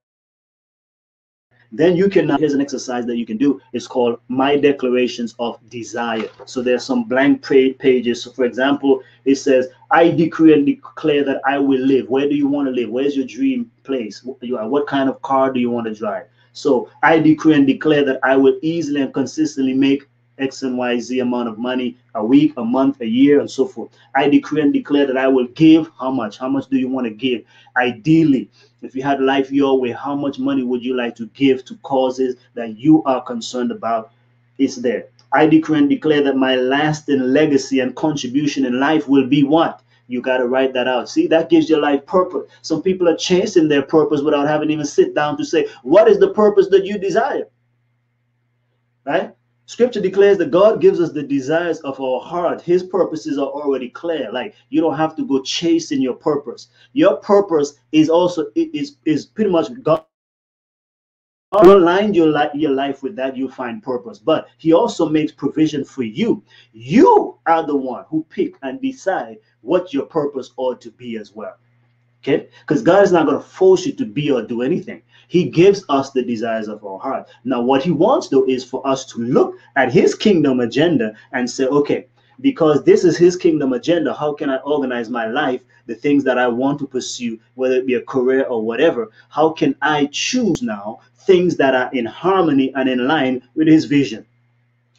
Then you can, here's an exercise that you can do. It's called My Declarations of Desire. So there's some blank pages. So for example, it says, I decree and declare that I will live. Where do you want to live? Where's your dream place? What kind of car do you want to drive? So I decree and declare that I will easily and consistently make X and Y, Z amount of money a week, a month, a year, and so forth. I decree and declare that I will give how much? How much do you want to give? Ideally, if you had life your way, how much money would you like to give to causes that you are concerned about? It's there. I decree and declare that my lasting legacy and contribution in life will be what? You got to write that out. See, that gives your life purpose. Some people are chasing their purpose without having even sit down to say, what is the purpose that you desire? Right? Scripture declares that God gives us the desires of our heart. His purposes are already clear. Like, you don't have to go chasing your purpose. Your purpose is also is pretty much God. Align your life with that, you find purpose. But he also makes provision for you. You are the one who pick and decide what your purpose ought to be as well. Okay? Because God is not going to force you to be or do anything. He gives us the desires of our heart. Now, what he wants, though, is for us to look at his kingdom agenda and say, okay, because this is his kingdom agenda, how can I organize my life, the things that I want to pursue, whether it be a career or whatever? How can I choose now things that are in harmony and in line with his vision?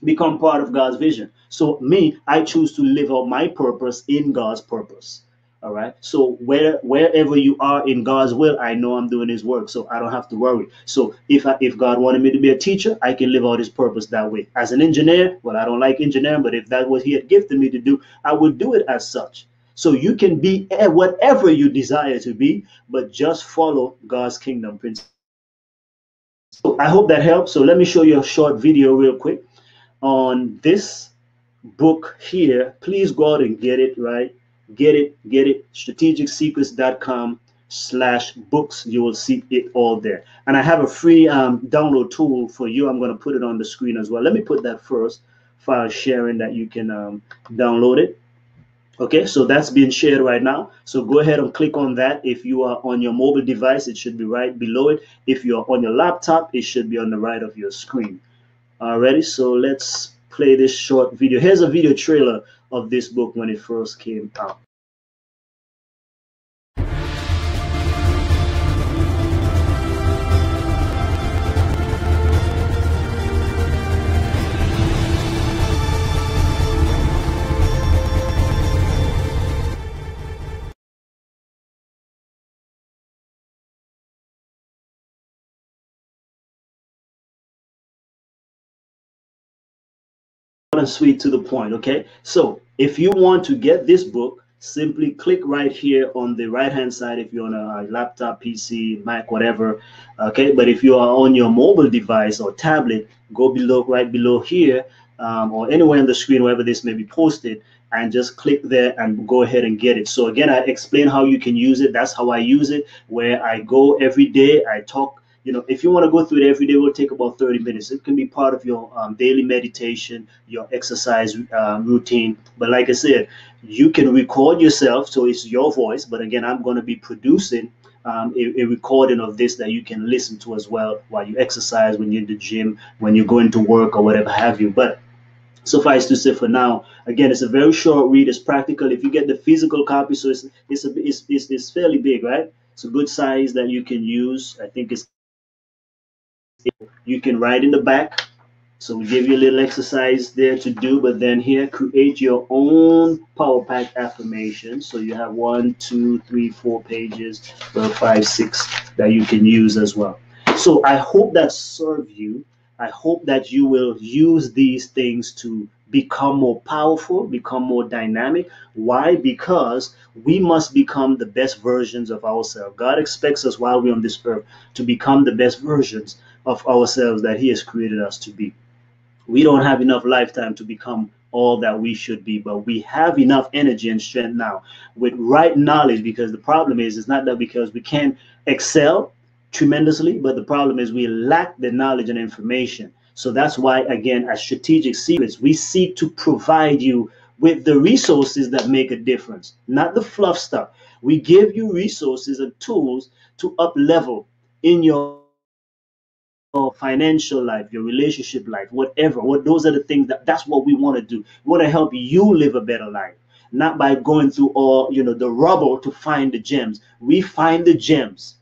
Become part of God's vision. So me, I choose to live out my purpose in God's purpose. All right. So wherever you are in God's will, I know I'm doing his work. So I don't have to worry. So if God wanted me to be a teacher, I can live out his purpose that way. As an engineer, well, I don't like engineering, but if that was he had gifted me to do, I would do it as such. So you can be whatever you desire to be, but just follow God's kingdom principles. So I hope that helps. So let me show you a short video real quick on this book here. Please go out and get it, right? Get it. strategicsecrets.com/books. You will see it all there. And I have a free download tool for you. I'm going to put it on the screen as well. Let me put that first, file sharing, that you can download it. Okay, so that's being shared right now. So go ahead and click on that. If you are on your mobile device, it should be right below it. If you're on your laptop, it should be on the right of your screen. Alrighty, so let's play this short video. Here's a video trailer of this book when it first came out. And sweet to the point. Okay, so if you want to get this book, simply click right here on the right hand side if you're on a laptop, PC, Mac, whatever. Okay, but if you are on your mobile device or tablet, go below, right below here, or anywhere on the screen wherever this may be posted, and just click there and go ahead and get it. So again, I explain how you can use it. That's how I use it, where I go every day, I talk. You know, if you want to go through it every day, it will take about 30 minutes. It can be part of your daily meditation, your exercise routine. But like I said, you can record yourself, so it's your voice. But again, I'm going to be producing a recording of this that you can listen to as well while you exercise, when you're in the gym, when you're going to work or whatever have you. But suffice to say, for now, again, it's a very short read. It's practical. If you get the physical copy, so it's fairly big, right? It's a good size that you can use. I think it's, you can write in the back. So we give you a little exercise there to do, but then here, create your own power pack affirmation. So you have 1, 2, 3, 4 pages, 5, 6 that you can use as well. So I hope that served you. I hope that you will use these things to become more powerful, become more dynamic. Why? Because we must become the best versions of ourselves. God expects us while we're on this earth to become the best versions of ourselves that he has created us to be. We don't have enough lifetime to become all that we should be, but we have enough energy and strength now with right knowledge. Because the problem is, it's not that because we can't excel tremendously, but the problem is we lack the knowledge and information. So that's why, again, at Strategic Secrets, we seek to provide you with the resources that make a difference, not the fluff stuff. We give you resources and tools to up level in your financial life, your relationship life, whatever. Those are the things that's what we want to do. We want to help you live a better life, not by going through all the rubble to find the gems. We find the gems.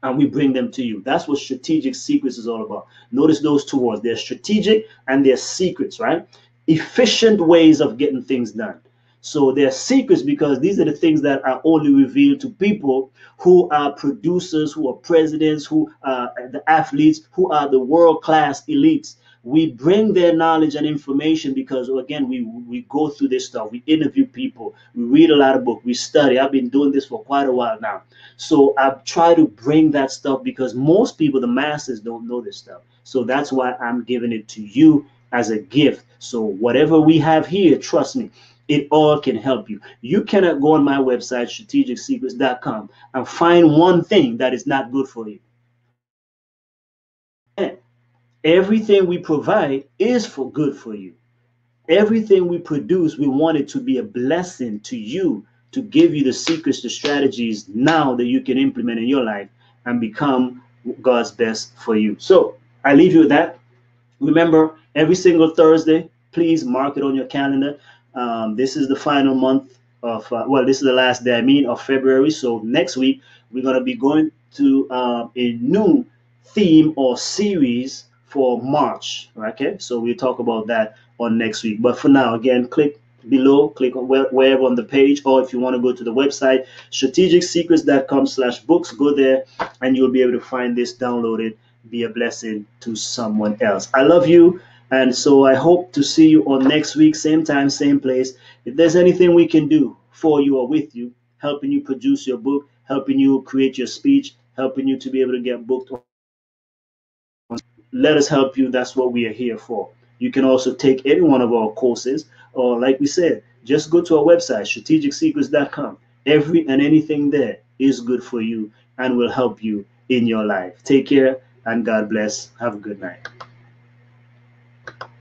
and we bring them to you. That's what strategic secrets is all about. Notice those two words. They're strategic and they're secrets, right? Efficient ways of getting things done. So they're secrets because these are the things that are only revealed to people who are producers, who are presidents, who are the athletes, who are the world-class elites. We bring their knowledge and information because, again, we go through this stuff. We interview people. We read a lot of books. We study. I've been doing this for quite a while now. So I try to bring that stuff because most people, the masses, don't know this stuff. So that's why I'm giving it to you as a gift. So whatever we have here, trust me, it all can help you. You cannot go on my website, strategicsecrets.com, and find one thing that is not good for you. And everything we provide is for good for you. Everything we produce, we want it to be a blessing to you, to give you the secrets, the strategies now that you can implement in your life and become God's best for you. So I leave you with that. Remember, every single Thursday, please mark it on your calendar. This is the final month of, well, this is the last day, I mean, of February. So next week, we're going to be going to a new theme or series for March. Okay, so we'll talk about that on next week. But for now, again, click below, click on wherever on the page, or if you want to go to the website, strategicsecrets.com/books, go there and you'll be able to find this downloaded. Be a blessing to someone else. I love you. And so I hope to see you on next week, same time, same place. If there's anything we can do for you or with you, helping you produce your book, helping you create your speech, helping you to be able to get booked, let us help you. That's what we are here for. You can also take any one of our courses, or like we said, just go to our website, strategicsecrets.com. Every and anything there is good for you and will help you in your life. Take care and God bless. Have a good night.